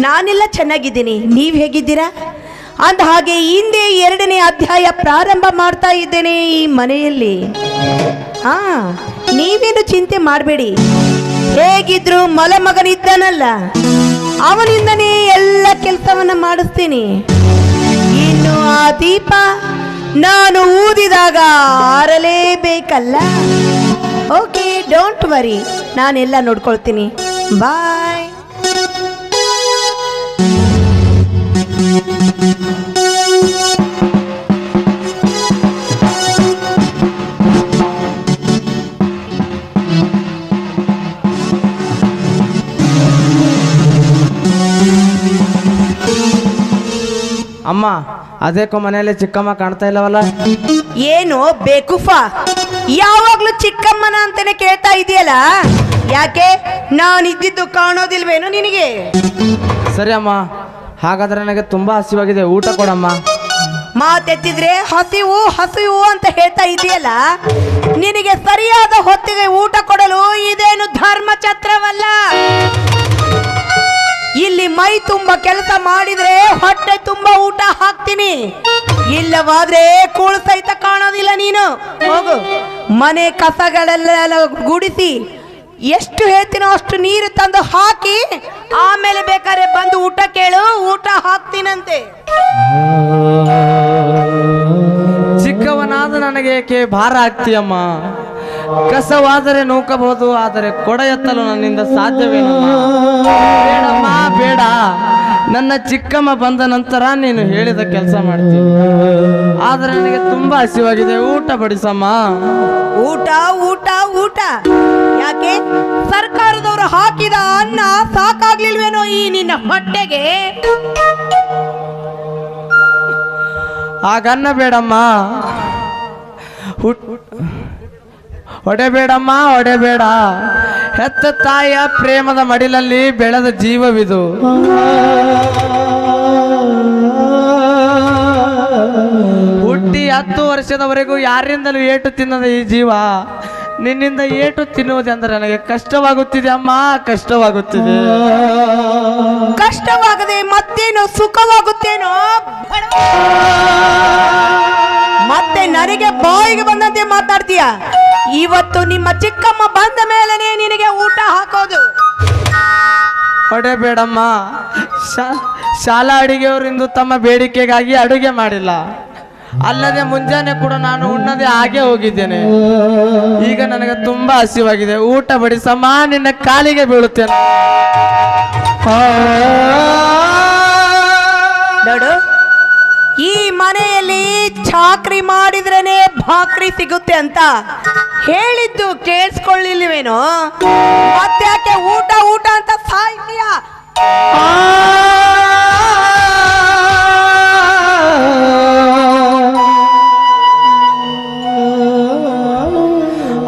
ನಾನೆಲ್ಲ ಚೆನ್ನಾಗಿದ್ದೀನಿ, ನೀವು ಹೇಗಿದ್ದೀರಾ? ಅಂದ ಹಾಗೆ ಹಿಂದೆ 2ನೇ ಅಧ್ಯಾಯ ಪ್ರಾರಂಭ ಮಾಡ್ತಾ ಇದ್ದೇನೆ ಈ ಮನೆಯಲ್ಲಿ. ಹಾ, ನೀವೇನು ಚಿಂತೆ ಮಾಡಬೇಡಿ. ಹೇಗಿದ್ರು ಮಲಮಗನಿದ್ದಾನಲ್ಲ, ಅವನಿಂದನೇ ಎಲ್ಲ ಕೆಲಸವನ್ನ ಮಾಡಿಸ್ತೀನಿ. ಇನ್ನು ಆ ದೀಪ ನಾನು ಊದಿದಾಗ ಆರಲೇಬೇಕಲ್ಲ. ಓಕೆ, ಡೋಂಟ್ ವರಿ, ನಾನೆಲ್ಲ ನೋಡ್ಕೊಳ್ತೀನಿ. ಬಾಯ್. ಅಮ್ಮ, ಅದೇಕೋ ಮನೆಯಲ್ಲಿ ಚಿಕ್ಕಮ್ಮ ಕಾಣ್ತಾ ಇಲ್ಲವಲ್ಲ? ಏನು ಬೇಕುಫ, ಯಾವಾಗ್ಲೂ ಚಿಕ್ಕಮ್ಮನ ಅಂತಾನೆ ಕೇಳ್ತಾ ಇದೆಯಲ್ಲ? ಯಾಕೆ, ನಾನಿದ್ದಿದ್ದು ಕಾಣೋದಿಲ್ವೇನು ನಿನಗೆ? ಸರಿ ಅಮ್ಮ, ಹಾಗಾದ್ರೆ ನನಗೆ ತುಂಬಾ ಹಸಿವಾಗಿದೆ, ಊಟ ಕೊಡಮ್ಮ. ಮಾತೆತ್ತಿದ್ರೆ ಹಸಿವು ಹಸಿವು ಅಂತ ಹೇಳ್ತಾ ಇದೆಯಲ್ಲ, ನಿನಗೆ ಸರಿಯಾದ ಹೊತ್ತಿಗೆ ಊಟ ಕೊಡಲು ಇದೇನು ಧರ್ಮಛತ್ರವಲ್ಲ. ಇಲ್ಲಿ ಮೈ ತುಂಬ ಕೆಲಸ ಮಾಡಿದ್ರೆ ಹೊಟ್ಟೆ ತುಂಬ ಊಟ ಹಾಕ್ತೀನಿ, ಇಲ್ಲವಾದ್ರೆ ಕೂಳು ಸಹಿತ ಕಾಣೋದಿಲ್ಲ ನೀನು. ಹೋಗು, ಮನೆ ಕಸಗಳೆಲ್ಲ ಗುಡಿಸಿ ಎಷ್ಟು ಹೇಳ್ತೀನೋ ಅಷ್ಟು ನೀರು ತಂದು ಹಾಕಿ, ಆಮೇಲೆ ಬೇಕಾದ್ರೆ ಬಂದು ಊಟ ಕೇಳು, ಊಟ ಹಾಕ್ತೀನಂತೆ. ಚಿಕ್ಕವನಾದ ನನಗೆ ಏಕೆ ಭಾರ ಆಗ್ತೀಯಮ್ಮ? ಕಸವಾದರೆ ನೂಕಬಹುದು, ಆದರೆ ಕೊಡ ಎತ್ತಲು ನನ್ನಿಂದ ಸಾಧ್ಯವೇನಮ್ಮ? ಬೇಡಮ್ಮ ಬೇಡ, ನನ್ನ ಚಿಕ್ಕಮ್ಮ ಬಂದ ನಂತರ ನೀನು ಹೇಳಿದ ಕೆಲಸ ಮಾಡ್ತೀನಿ. ಆದರೆ ನನಗೆ ತುಂಬಾ ಹಸಿವಾಗಿದೆ, ಊಟ ಬಡಿಸಮ್ಮ. ಊಟ ಊಟ ಊಟ ಯಾಕೆ? ಸರ್ಕಾರದವರು ಹಾಕಿದ ಅನ್ನ ಸಾಕಾಗ್ಲಿಲ್ವೇನೋ ಈ ನಿನ್ನ ಹೊಟ್ಟೆಗೆ? ಹಾಗನ್ನ ಬೇಡಮ್ಮ, ಹೊಡೆಬೇಡಮ್ಮ, ಹೊಡೆಬೇಡ. ಹೆತ್ತ ತಾಯಿಯ ಪ್ರೇಮದ ಮಡಿಲಲ್ಲಿ ಬೆಳೆದ ಜೀವವಿದು. ಹುಟ್ಟಿ 10 ವರ್ಷದವರೆಗೂ ಯಾರಿಂದಲೂ ಏಟು ತಿನ್ನದ ಈ ಜೀವ ನಿನ್ನಿಂದ ಏಟು ತಿನ್ನುವುದೆಂದರೆ ನನಗೆ ಕಷ್ಟವಾಗುತ್ತಿದೆ ಅಮ್ಮ, ಕಷ್ಟವಾಗುತ್ತಿದೆ. ಕಷ್ಟವಾಗದೆ ಮತ್ತೇನು ಸುಖವಾಗುತ್ತೇನೋ? ಮತ್ತೆ ನನಗೆ ಬಾಯಿಗೆ ಬಂದಂತೆ ಮಾತಾಡ್ತೀಯ. ಇವತ್ತು ನಿಮ್ಮ ಚಿಕ್ಕಮ್ಮ ಬಂದ ಮೇಲೆನೆ ನಿನಗೆ ಊಟ ಹಾಕೋದು. ಹೊಡೆಬೇಡಮ್ಮ, ಶಾಲಾ ಅಡಿಗೆಯವರಿಂದು ತಮ್ಮ ಬೇಡಿಕೆಗಾಗಿ ಅಡುಗೆ ಮಾಡಿಲ್ಲ. ಅಲ್ಲದೆ ಮುಂಜಾನೆ ಕೂಡ ನಾನು ಉಣ್ಣದೆ ಹಾಗೆ ಹೋಗಿದ್ದೇನೆ. ಈಗ ನನಗೆ ತುಂಬಾ ಹಸಿವಾಗಿದೆ, ಊಟ ಬಡಿಸಮ್ಮ, ನಿನ್ನ ಕಾಲಿಗೆ ಬೀಳುತ್ತೇನೆ. ನೋಡು, ಈ ಮನೆಯಲ್ಲಿ ಚಾಕ್ರಿ ಮಾಡಿದ್ರೇನೆ ಭಾಕ್ರಿ ಸಿಗುತ್ತೆ ಅಂತ ಹೇಳಿದ್ದು ಕೇಳಿಸ್ಕೊಳ್ಳಿಲ್ವೇನೋ? ಮತ್ತ್ಯಾಕೆ ಊಟ ಊಟ ಅಂತ ಸಾಯ್ತೀಯ?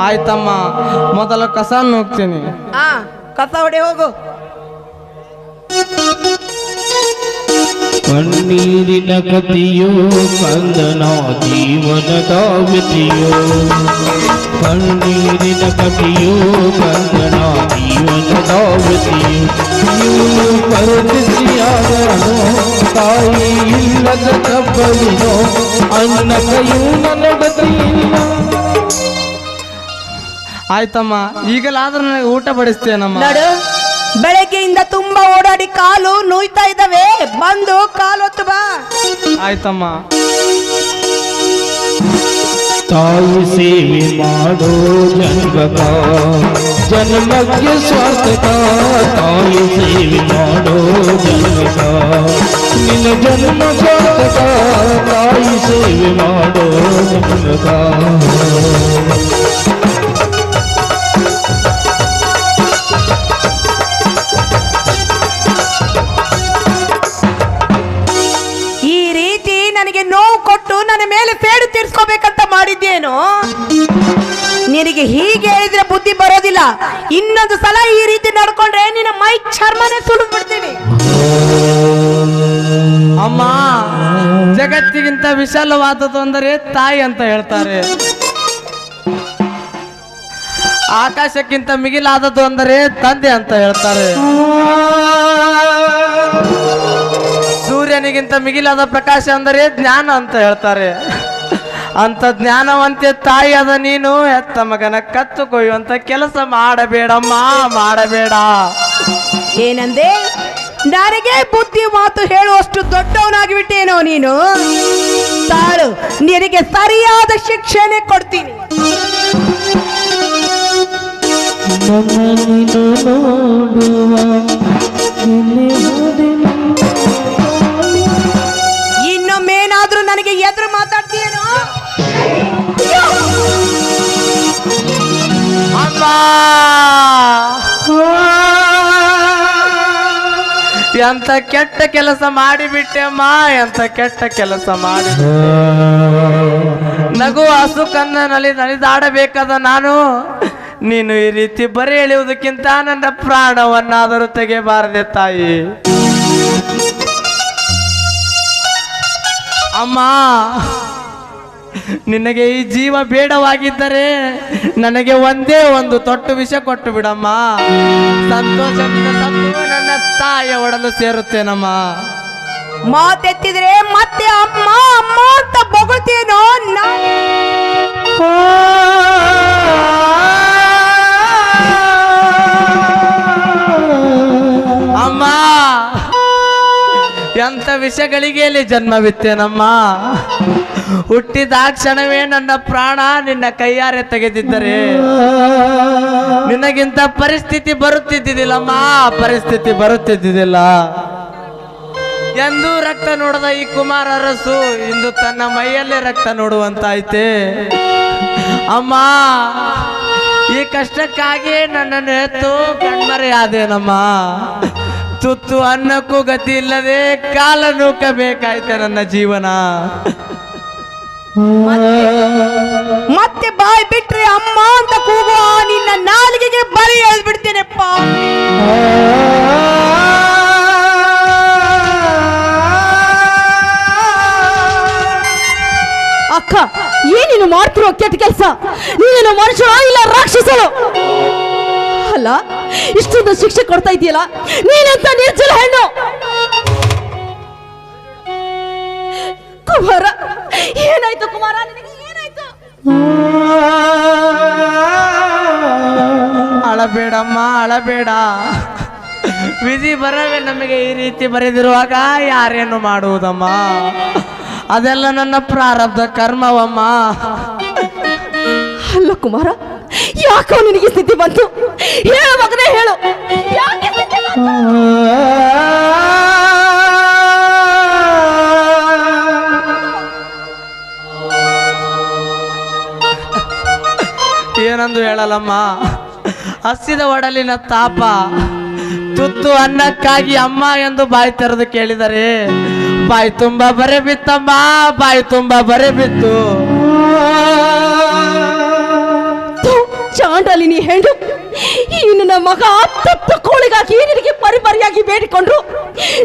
ಆಯ್ತಮ್ಮ, ಮೊದಲ ಕಸ ಹೋಗ್ತೀನಿ. ಕಸ ಹೊಡೆ ಹೋಗು. ಕಣ್ಣೀರಿನ ಕಥೆಯೋ ಕಂದನ ಜೀವನದ ವ್ಯಥೆಯೋ, ಕಣ್ಣೀರಿನ ಕಥೆಯೋ ಕಂದನ ಜೀವನದ ವ್ಯಥೆಯೋ. ಇವನು ಪರದೇಶಿಯಾದನೋ, ತಾಯಿ ಇಲ್ಲದ ತಬ್ಬಲಿನೋ, ಅನ್ನ ಕೈಯೂ ನನಗತಿಯಿಲ್ಲ. ಆಯ್ತಮ್ಮ, ಈಗಲಾದ್ರೂ ನನಗೆ ಊಟ ಬಡಿಸ್ತೇನಮ್ಮ. ಬೆಳಗ್ಗೆಯಿಂದ ತುಂಬಾ ಓಡಾಡಿ ಕಾಲು ನೋಯ್ತಾ ಇದ್ದಾವೆ, ಬಂದು ಕಾಲು ಹೊತ್ತು ಬಾ. ಆಯ್ತಮ್ಮ. ತಾಯಿ ಸೇವೆ ಮಾಡೋ ಜನ್ಮಕ ಜನ್ಮಕ್ಕೆ ಸ್ವಾರ್ಥಕ, ತಾಯಿ ಸೇವೆ ಮಾಡೋ ಜನ್ಮಕ ನಿನ್ನ ಜನ್ಮ ಸ್ವಾರ್ಥಕ, ತಾಯಿ ಸೇವೆ ಮಾಡೋ ಜನ್ಮಕ. ನನ್ನ ಮೇಲೆ ಸೇಡು ತೀರ್ಸ್ಕೋಬೇಕಂತ ಮಾಡಿದ್ದೇನೋ? ನಿನಗೆ ಹೀಗೆ ಹೇಳಿದ್ರೆ ಬುದ್ಧಿ ಬರೋದಿಲ್ಲ. ಇನ್ನೊಂದು ಸಲ ಈ ರೀತಿ ನಡ್ಕೊಂಡ್ರೆ ನಿನ್ನ ಮೈ ಚರ್ಮನೇ ಸುಳಿದು ಬಿಡ್ತೀನಿ. ಅಮ್ಮ, ಜಗತ್ತಿಗಿಂತ ವಿಶಾಲವಾದದ್ದು ಅಂದರೆ ತಾಯಿ ಅಂತ ಹೇಳ್ತಾರೆ. ಆಕಾಶಕ್ಕಿಂತ ಮಿಗಿಲಾದದ್ದು ಅಂದರೆ ತಂದೆ ಅಂತ ಹೇಳ್ತಾರೆ. ಸೂರ್ಯನಿಗಿಂತ ಮಿಗಿಲಾದ ಪ್ರಕಾಶ ಅಂದರೆ ಜ್ಞಾನ ಅಂತ ಹೇಳ್ತಾರೆ. ಅಂತ ಜ್ಞಾನವಂತೆ ತಾಯಿಯಾದ ನೀನು ಹೆತ್ತ ಮಗನ ಕತ್ತು ಕೊಯ್ಯುವಂತ ಕೆಲಸ ಮಾಡಬೇಡಮ್ಮ, ಮಾಡಬೇಡ. ಏನಂದೆ? ನನಗೆ ಬುದ್ಧಿ ಮಾತು ಹೇಳುವಷ್ಟು ದೊಡ್ಡವನಾಗಿ ಬಿಟ್ಟೇನೋ ನೀನು? ತಾಳು, ನಿನಗೆ ಸರಿಯಾದ ಶಿಕ್ಷೆನೆ ಕೊಡ್ತೀನಿ. ಇನ್ನೊಮ್ಮೇನಾದ್ರೂ ನನಗೆ ಎದುರು ಮಾತಾಡ್ತೀಯೇನೋ? ಅಮ್ಮ, ಎಂತ ಕೆಟ್ಟ ಕೆಲಸ ಮಾಡಿಬಿಟ್ಟೆ ಅಮ್ಮ, ಎಂತ ಕೆಟ್ಟ ಕೆಲಸ ಮಾಡಿ. ನಗು ಹಸು ಕನ್ನ ನಲಿದಾಡಬೇಕಾದ ನಾನು ನೀನು ಈ ರೀತಿ ಬರೀ ಎಳೆಯುವುದಕ್ಕಿಂತ ನನ್ನ ಪ್ರಾಣವನ್ನಾದರೂ ತೆಗೆಬಾರದೆ ತಾಯಿ. ಅಮ್ಮ, ನಿನಗೆ ಈ ಜೀವ ಬೇಡವಾಗಿದ್ದರೆ ನನಗೆ ಒಂದೇ ಒಂದು ತೊಟ್ಟು ವಿಷ ಕೊಟ್ಟು ಬಿಡಮ್ಮ. ಸಂತೋಷದಿಂದ ಸತ್ತು ನನ್ನ ತಾಯಿಯ ಒಡಲು ಸೇರುತ್ತೇನಮ್ಮ. ಮಾತೆತ್ತಿದ್ರೆ ಮತ್ತೆ ಅಮ್ಮ ಅಮ್ಮ ಅಂತ ಬೊಗಳ್ತೇನೋ? ಅಮ್ಮ, ಎಂತ ವಿಷಯಗಳಿಗೆ ಜನ್ಮವಿತ್ತೇನಮ್ಮ. ಹುಟ್ಟಿದ ಕ್ಷಣವೇ ನನ್ನ ಪ್ರಾಣ ನಿನ್ನ ಕೈಯಾರೆ ತೆಗೆದಿದ್ದರೆ ನಿನಗಿಂತ ಪರಿಸ್ಥಿತಿ ಬರುತ್ತಿದ್ದಿಲ್ಲಮ್ಮ, ಪರಿಸ್ಥಿತಿ ಬರುತ್ತಿದ್ದಿಲ್ಲ. ಎಂದು ರಕ್ತ ನೋಡದ ಈ ಕುಮಾರ ಅರಸು ಇಂದು ತನ್ನ ಮೈಯಲ್ಲೇ ರಕ್ತ ನೋಡುವಂತಾಯ್ತೆ. ಅಮ್ಮ, ಈ ಕಷ್ಟಕ್ಕಾಗಿ ನನ್ನನ್ನು ಎತ್ತು ಕಣ್ಮರೆಯಾದೇನಮ್ಮ. ತುತ್ತು ಅನ್ನಕ್ಕೂ ಗತಿ ಇಲ್ಲದೆ ಕಾಲ ನೂಕಬೇಕಾಯ್ತೆ ನನ್ನ ಜೀವನ. ಮತ್ತೆ ಬಾಯ್ ಬಿಟ್ರೆ ಅಮ್ಮ ಅಂತ ಕೂಗುವ ನಿನ್ನ ನಾಲಿಗೆಗೆ ಬರಿ ಎಳ್ಬಿಡ್ತೇನೆಪ್ಪ. ಅಕ್ಕ, ಏನೇನು ಮಾಡ್ತಿರೋ ಕೆಟ್ಟ ಕೆಲಸ? ನೀನೇನು ಮನುಷ್ಯ ಇಲ್ಲ ರಾಕ್ಷಸಳು? ಅಲ್ಲ, ಇಷ್ಟೊಂದು ಶಿಕ್ಷೆ ಕೊಡ್ತಾ ಇದೆಯಲ್ಲ, ನೀನಂತ ನಿರ್ಜಲ ಹೆಣ್ಣು. ಕುಮಾರ, ಏನಾಯ್ತು ಕುಮಾರ, ನಿನಗೆ ಏನಾಯ್ತು? ಅಳಬೇಡಮ್ಮ, ಅಳಬೇಡ. ವಿಧಿ ಬರವೇ ನಮಗೆ ಈ ರೀತಿ ಬರೆದಿರುವಾಗ ಯಾರೇನು ಮಾಡುವುದಮ್ಮ? ಅದೆಲ್ಲ ನನ್ನ ಪ್ರಾರಬ್ಧ ಕರ್ಮವಮ್ಮ. ಅಲ್ಲ ಕುಮಾರ, ಯಾಕೋ ನಿನಗೆ ಸ್ಥಿತಿ ಬಂತು? ಹೇಳು ಮಗನೇ, ಹೇಳು, ಯಾಕೆ ಸ್ಥಿತಿ ಬಂತು? ಏನಂದು ಹೇಳಲಮ್ಮ. ಹಸಿದ ಒಡಲಿನ ತಾಪ, ತುತ್ತು ಅನ್ನಕ್ಕಾಗಿ ಅಮ್ಮ ಎಂದು ಬಾಯಿ ತೆರೆದು ಕೇಳಿದರೆ ಬಾಯಿ ತುಂಬ ಬರೆ ಬಿತ್ತಮ್ಮ, ಬಾಯಿ ತುಂಬ ಬರೆ ಬಿತ್ತು. ಚಾಂಡಾಲಿನಿ ಹೆಣ್ಣು, ಈ ನನ್ನ ಮಗ ತಪ್ಪ ಕೋಳಿಗಾಗಿ ನಿನಗೆ ಪರಿಪರಿಯಾಗಿ ಬೇಡಿಕೊಂಡ್ರು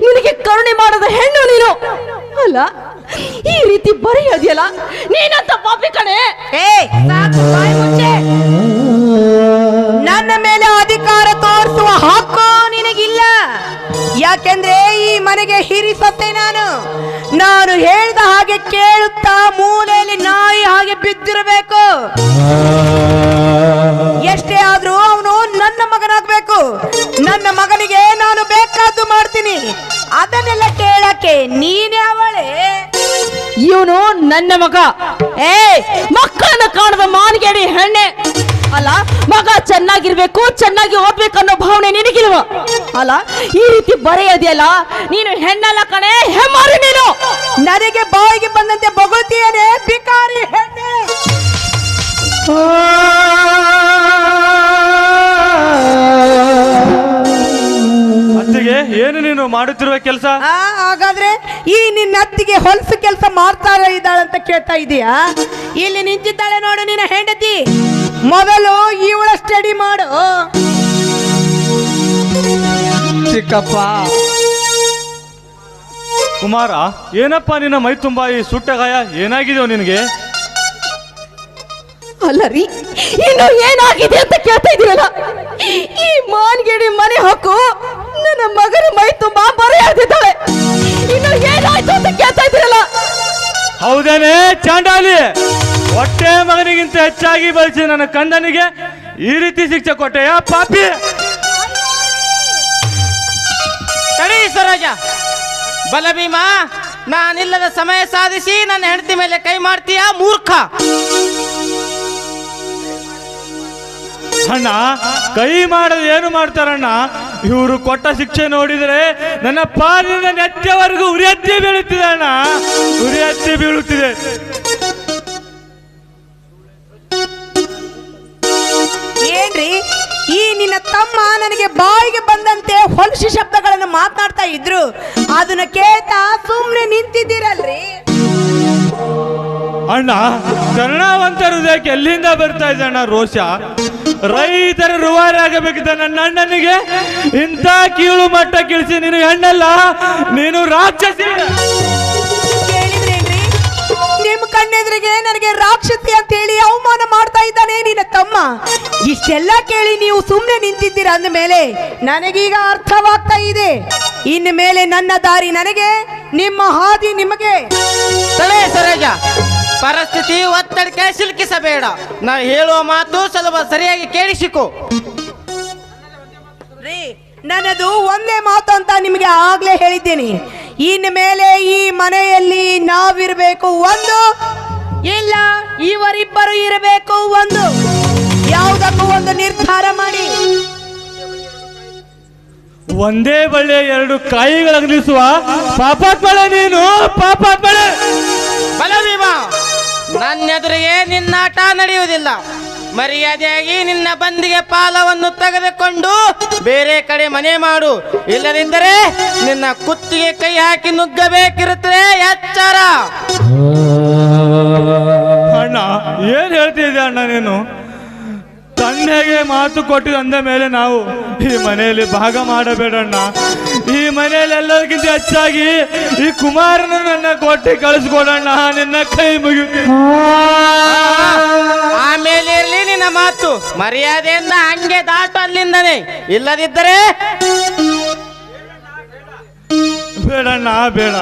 ನಿನಗೆ ಕರುಣೆ ಮಾಡದ ಹೆಣ್ಣು ನೀನು. ಅಲ್ಲ, ಈ ರೀತಿ ಬರೆಯೋದಿಯಲ್ಲ, ನೀನಂತ ಪಾಪಿ ಕಣೆ. ನನ್ನ ಮೇಲೆ ಅಧಿಕಾರ ತೋರಿಸುವ ಹಕ್ಕು ನಿನಗಿಲ್ಲ. ಯಾಕೆಂದ್ರೆ ಈ ಮನೆಗೆ ಹಿರಿ ಸೊತ್ತೆ ನಾನು ಹೇಳಿದ ಹಾಗೆ ಕೇಳುತ್ತಾ ಮೂಲೆಯಲ್ಲಿ ನಾಯಿ ಹಾಗೆ ಬಿದ್ದಿರಬೇಕು. ಎಷ್ಟೇ ಆದ್ರೂ ಅವನು ನನ್ನ ಮಗನಾಗ್ಬೇಕು. ನನ್ನ ಮಗನಿಗೆ ನಾನು ಬೇಕಾದ್ದು ಮಾಡ್ತೀನಿ. ಅದನ್ನೆಲ್ಲ ಕೇಳಕ್ಕೆ ನೀನೇ ಅವಳೇ? ಇವನು ನನ್ನ ಮಗ. ಮಕ್ಕಳನ್ನ ಕಾಣದ ಮಾನಿಗೇಡಿ ಹೆಣ್ಣೆ. ಅಲ್ಲ, ಮಗ ಚೆನ್ನಾಗಿರ್ಬೇಕು, ಚೆನ್ನಾಗಿ ಓದ್ಬೇಕು ಅನ್ನೋ ಭಾವನೆ ನಿನಗಿಲ್ವ? ಅಲ್ಲ, ಈ ರೀತಿ ಬರೆಯೋದಿಯಲ್ಲ, ನೀನು ಹೆಣ್ಣಲ್ಲ ಕಣೆ, ಹೆಮ್ಮಾರಿ ನೀನು. ನನಗೆ ಬಾಯಿಗೆ ಬಂದಂತೆ ಬೊಗಳ್ತೀಯೇನೆ ಬಿಕಾರಿ ಹೆಣ್ಣೆ. ಅತ್ತಿಗೆ, ಏನು ನೀನು ಮಾಡುತ್ತಿರುವ ಕೆಲಸ? ಹಾಗಾದ್ರೆ ಈ ನಿನ್ನ ಅತ್ತಿಗೆ ಹೊಲಸು ಕೆಲಸ ಮಾಡ್ತಾ ಇದ್ದಾಳಂತ ಕೇಳ್ತಾ ಇದೀಯಾ? ಇಲ್ಲಿ ನಿಂತಿದ್ದಾಳೆ ನೋಡು ನಿನ್ನ ಹೆಂಡತಿ. ಮೊದಲು ಇವಳ ಸ್ಟಡಿ ಮಾಡು. ಚಿಕ್ಕಪ್ಪ. ಕುಮಾರ, ಏನಪ್ಪ ನಿನ್ನ ಮೈ ತುಂಬಾ ಈ ಸುಟ್ಟ ಗಾಯ? ಏನಾಗಿದೆಯೋ ನಿನಗೆ? ಅಲ್ಲ ರೀ, ಇನ್ನು ಏನಾಗಿದೆ ಅಂತ ಕೇಳ್ತಾ ಇದೀರಲ್ಲ. ಈ ಮಾನ್ಗೇಡಿ ಮನೆ ಹಾಕು ನನ್ನ ಮಗನ ಮೈ ತುಂಬಾ ಬರೆಯಾಗ್ತಿದ್ದಾಳೆ. ಇನ್ನು ಹೌದೇನೆ ಚಾಂಡಾಲಿ? ಹೊಟ್ಟೆ ಮಗನಿಗಿಂತ ಹೆಚ್ಚಾಗಿ ಬಳಸಿ ನನ್ನ ಕಂದನಿಗೆ ಈ ರೀತಿ ಶಿಕ್ಷೆ ಕೊಟ್ಟೆಯ ಪಾಪಿ? ತಡಿ ಸರೋಜ. ಬಲಭೀಮ, ನಾನಿಲ್ಲದ ಸಮಯ ಸಾಧಿಸಿ ನನ್ನ ಹೆಂಡತಿ ಮೇಲೆ ಕೈ ಮಾಡ್ತೀಯ ಮೂರ್ಖ? ಅಣ್ಣ, ಕೈ ಮಾಡೋದು ಏನು ಮಾಡ್ತಾರಣ್ಣ? ಇವರು ಕೊಟ್ಟ ಶಿಕ್ಷೆ ನೋಡಿದ್ರೆ ನನ್ನ ಪಾಲಿನ ನೆಚ್ಚವರೆಗೂ ಉರಿಯತ್ತಿ ಬೀಳುತ್ತಿದೆ ಅಣ್ಣ, ಉರಿಯತ್ತಿ ಬೀಳುತ್ತಿದೆ. ಏನ್ರಿ ಈ ನಿನ್ನ ತಮ್ಮ ನನಗೆ ಬಾಯಿಗೆ ಬಂದಂತೆ ಹೊಲಸು ಶಬ್ದಗಳನ್ನು ಮಾತನಾಡ್ತಾ ಇದ್ರು, ಅದನ್ನ ಕೇಳ್ತಾ ಸುಮ್ನೆ ನಿಂತಿದ್ದೀರಲ್ರಿ? ಅಣ್ಣ, ಕರುಣಾವಂತ ಹೃದಯಕ್ಕೆ ಎಲ್ಲಿಂದ ಬರ್ತಾ ಇದೆ ಅಣ್ಣ ರೋಷ? ರೈತರ ರೂವಾರಿ ಆಗಬೇಕಿದ್ದ ನನ್ನ ಅಣ್ಣನಿಗೆ ಇಂಥ ಕೀಳು ಮಟ್ಟ ಕೀಳಿಸಿ, ನೀನು ಹೆಣ್ಣಲ್ಲ, ನೀನು ರಾಕ್ಷಸಿ. ಕೇಳಿದ್ರೇನ್ರಿ, ನಿಮ್ ಕಣ್ಣೆದ್ರಿಗೆ ನನಗೆ ರಾಕ್ಷಸಿ ಅಂತ ಹೇಳಿ ಅವಮಾನ ಮಾಡ್ತಾ ಇದ್ದಾನೆ ನಿನ್ನ ತಮ್ಮ. ಇಷ್ಟೆಲ್ಲ ಕೇಳಿ ನೀವು ಸುಮ್ನೆ ನಿಂತಿದ್ದೀರ ಅಂದ ಮೇಲೆ ನನಗೀಗ ಅರ್ಥವಾಗ್ತಾ ಇದೆ. ಇನ್ನು ಮೇಲೆ ನನ್ನ ದಾರಿ ನನಗೆ, ನಿಮ್ಮ ಹಾದಿ ನಿಮಗೆ. ತಲೆ ಸರೋಜ, ಪರಿಸ್ಥಿತಿ ಒತ್ತಡಕ್ಕೆ ಸಿಲುಕಿಸಬೇಡ. ನಾ ಹೇಳುವ ಮಾತು ಸ್ವಲ್ಪ ಸರಿಯಾಗಿ ಕೇಳಿಸಿಕೊ. ರೀ, ನನ್ನದು ಒಂದೇ ಮಾತು ಅಂತ ನಿಮಗೆ ಆಗ್ಲೇ ಹೇಳಿದ್ದೇನೆ. ಇನ್ನು ಮೇಲೆ ಈ ಮನೆಯಲ್ಲಿ ನಾವಿರಬೇಕು ಒಂದು, ಇಲ್ಲ ಇವರಿಬ್ಬರು ಇರಬೇಕು ಒಂದು. ಯಾವುದಕ್ಕೂ ಒಂದು ನಿರ್ಧಾರ ಮಾಡಿ. ಒಂದೇ ಬಳ್ಳಿಯ ಎರಡು ಕಾಯಿಗಳಗ್ನಿಸುವ ಪಾಪಾತ್ಮಳೆ ನೀನು, ಪಾಪಾತ್ಮಳೆ. ಬಲಭೀಮ, ನನ್ನೆದುರಿಗೆ ನಿನ್ನಾಟ ನಡೆಯುವುದಿಲ್ಲ. ಮರ್ಯಾದೆಯಾಗಿ ನಿನ್ನ ಬಂದಿಗೆ ಪಾಲವನ್ನು ತೆಗೆದುಕೊಂಡು ಬೇರೆ ಕಡೆ ಮನೆ ಮಾಡು. ಇಲ್ಲದಿದ್ದರೆ ನಿನ್ನ ಕುತ್ತಿಗೆ ಕೈ ಹಾಕಿ ನುಗ್ಗಬೇಕಿರುತ್ತದೆ, ಎಚ್ಚರ. ಅಣ್ಣ, ಏನ್ ಹೇಳ್ತಿದ್ದೆ ಅಣ್ಣ ನೀನು? ತಣ್ಣಗೆ ಮಾತು ಕೊಟ್ಟಿದ್ದು ಅಂದ ಮೇಲೆ ನಾವು ಈ ಮನೆಯಲ್ಲಿ ಭಾಗ ಮಾಡಬೇಡಣ್ಣ. ಈ ಮನೆಯಲ್ಲಿ ಎಲ್ಲರಿಗಿಂತ ಹೆಚ್ಚಾಗಿ ಈ ಕುಮಾರನ ನನ್ನ ಕೊಟ್ಟು ಕಳಿಸ್ಕೊಡಣ್ಣ, ನಿನ್ನ ಕೈ ಮುಗಿಯುತ್ತೆ. ಆಮೇಲೆ ಇರ್ಲಿ ನಿನ್ನ ಮಾತು. ಮರ್ಯಾದೆಯಿಂದ ಹಂಗೆ ದಾಟು ಅಲ್ಲಿಂದನೇ. ಇಲ್ಲದಿದ್ದರೆ ಬೇಡಣ್ಣ, ಬೇಡ,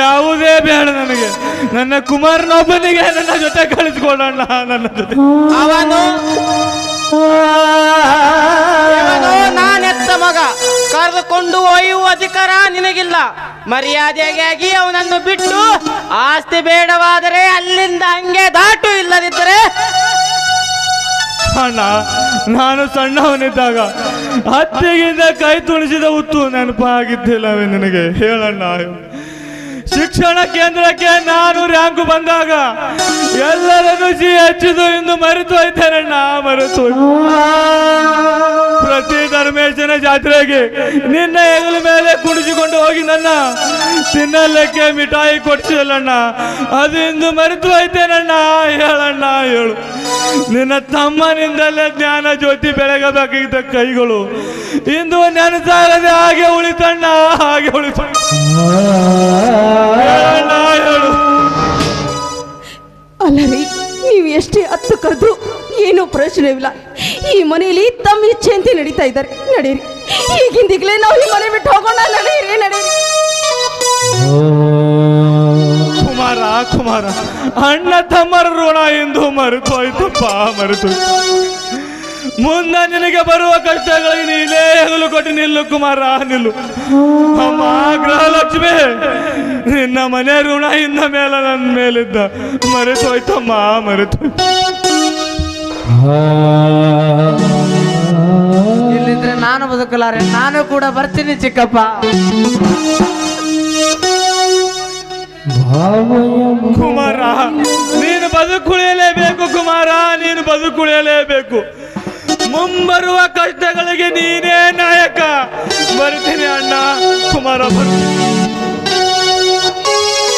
ಯಾವುದೇ ಬೇಡ ನನಗೆ. ನನ್ನ ಕುಮಾರನೊಬ್ಬನಿಗೆ ನನ್ನ ಜೊತೆ ಕಳಿಸ್ಕೊಡಣ್ಣ, ನನ್ನ ಜೊತೆ. ಅವನು ನಾನೆತ್ತ ಮಗ, ಕರೆದುಕೊಂಡು ಒಯ್ಯುವ ಅಧಿಕಾರ ನಿನಗಿಲ್ಲ. ಮರ್ಯಾದೆಯಾಗಿ ಅವನನ್ನು ಬಿಟ್ಟು ಆಸ್ತಿ ಬೇಡವಾದರೆ ಅಲ್ಲಿಂದ ಹಂಗೆ ದಾಟು. ಇಲ್ಲದಿದ್ದರೆ ಅಣ್ಣ, ನಾನು ಸಣ್ಣವನಿದ್ದಾಗ ಹತ್ತಿಗಿಂತ ಕೈ ತುಳಿಸಿದ ಹುತ್ತು ನೆನಪಾಗಿದ್ದಿಲ್ಲವೇ ನಿನಗೆ? ಹೇಳಣ್ಣ. ಶಿಕ್ಷಣ ಕೇಂದ್ರಕ್ಕೆ ನಾನು ರ್ಯಾಂಕು ಬಂದಾಗ ಎಲ್ಲರನ್ನು ಹೆಚ್ಚಿದು ಎಂದು ಮರೆತು ಹೋಯ್ತೇನಣ್ಣ, ಮರೆತು. ಪ್ರತಿ ಧರ್ಮೇಶನ ಜಾತ್ರೆಗೆ ನಿನ್ನ ಹೆಗಲ ಮೇಲೆ ಕುಣಿಸಿಕೊಂಡು ಹೋಗಿ ನನ್ನ ತಿನ್ನಲಿಕ್ಕೆ ಮಿಠಾಯಿ ಕೊಡ್ಸಿದಲ್ಲಣ್ಣ, ಅದು ಇಂದು ಮರೆತು ಹೋಯ್ತೇನಣ್ಣ. ಹೇಳಣ್ಣ, ಹೇಳು. ನಿನ್ನ ತಮ್ಮನಿಂದಲೇ ಜ್ಞಾನ ಜ್ಯೋತಿ ಬೆಳಗಬೇಕಾಗಿದ್ದ ಕೈಗಳು ಇಂದು ನೆನಸಾಗದೆ ಹಾಗೆ ಉಳಿತಣ್ಣ, ಹಾಗೆ ಉಳಿತು. ಹೇಳು. ಅಲ್ಲರಿ, ನೀವು ಎಷ್ಟೇ ಹತ್ತು ಕರೆದ್ರು ಏನೂ ಪ್ರಯೋಜನವಿಲ್ಲ. ಈ ಮನೆಯಲ್ಲಿ ತಮ್ಮ ಇಚ್ಛೆಯಂತೆ ನಡೀತಾ ಇದ್ದಾರೆ. ನಡೀರಿ, ಈಗಿಂದೀಗಲೇ ನಾವು ಈ ಮನೆ ಬಿಟ್ಟು ಹೋಗೋಣ. ನಡೀರಿ, ನಡೀರಿ. ಕುಮಾರ, ಅಣ್ಣ ತಮ್ಮರ ಋಣ ಎಂದು ಮರೆತು ಹೋಯ್ತಪ್ಪ, ಮರೆತು. ಮುಂದೆ ನಿನಗೆ ಬರುವ ಕಷ್ಟಗಳಿಗೆ ನೀನೇ ಹೆಗಲು ಕೊಟ್ಟು ನಿಲ್ಲು ಕುಮಾರ, ನಿಲ್ಲು. ಅಮ್ಮ ಗೃಹಲಕ್ಷ್ಮಿ, ನಿನ್ನ ಮನೆ ಋಣ ಇನ್ನ ಮೇಲೆ ನನ್ನ ಮೇಲಿದ್ದ ಮರೆತು ಹೋಯ್ತಮ್ಮ, ಮರೆತು. ಇಲ್ಲಿದ್ರೆ ನಾನು ಬದುಕಲಾರೆ, ನಾನು ಕೂಡ ಬರ್ತೀನಿ ಚಿಕ್ಕಪ್ಪ. ಕುಮಾರ, ನೀನು ಬದುಕುಳಿಯಲೇಬೇಕು ಕುಮಾರ, ನೀನು ಬದುಕುಳಿಯಲೇಬೇಕು. ಮುಂಬರುವ ಕಷ್ಟಗಳಿಗೆ ನೀನೇ ನಾಯಕ. ಬರ್ತೀನಿ ಅಣ್ಣ. ಕುಮಾರ,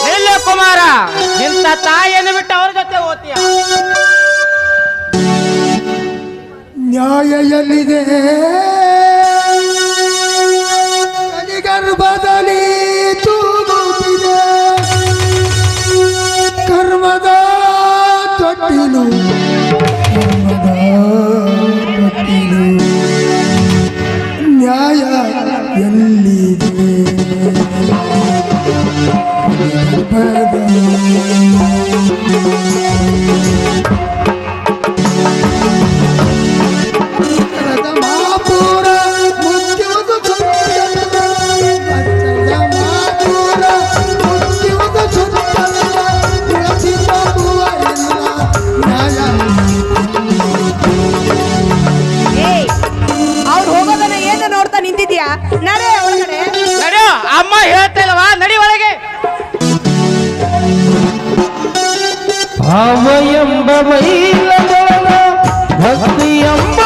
ನಿಲ್ಲ ಕುಮಾರ, ಇಂಥ ತಾಯಿಯನ್ನು ಬಿಟ್ಟು ಅವ್ರ ಜೊತೆ ಓದ್ತೀಯ? ನ್ಯಾಯ ಎಲ್ಲಿದೆ? ಗರ್ಭದಲ್ಲಿ ತೂಗುತ್ತಿದೆ ಕರ್ಮದ ತೊಟ್ಟಿಲು, ಕರ್ಮದ ತೊಟ್ಟಿಲು. ನ್ಯಾಯ ಎಲ್ಲಿದೆ? ಗರ್ಭದಲ್ಲಿ ನಿಂತಿದ್ಯಾ? ನಡೆ ಒಳಗಡೆ. ನಡೆಯೋ, ಅಮ್ಮ ಹೇಳ್ತಾ ಇಲ್ವಾ? ನಡಿ ಒಳಗೆ. ಭಾವ ಎಂಬ ಭಕ್ತಿ ಎಂಬ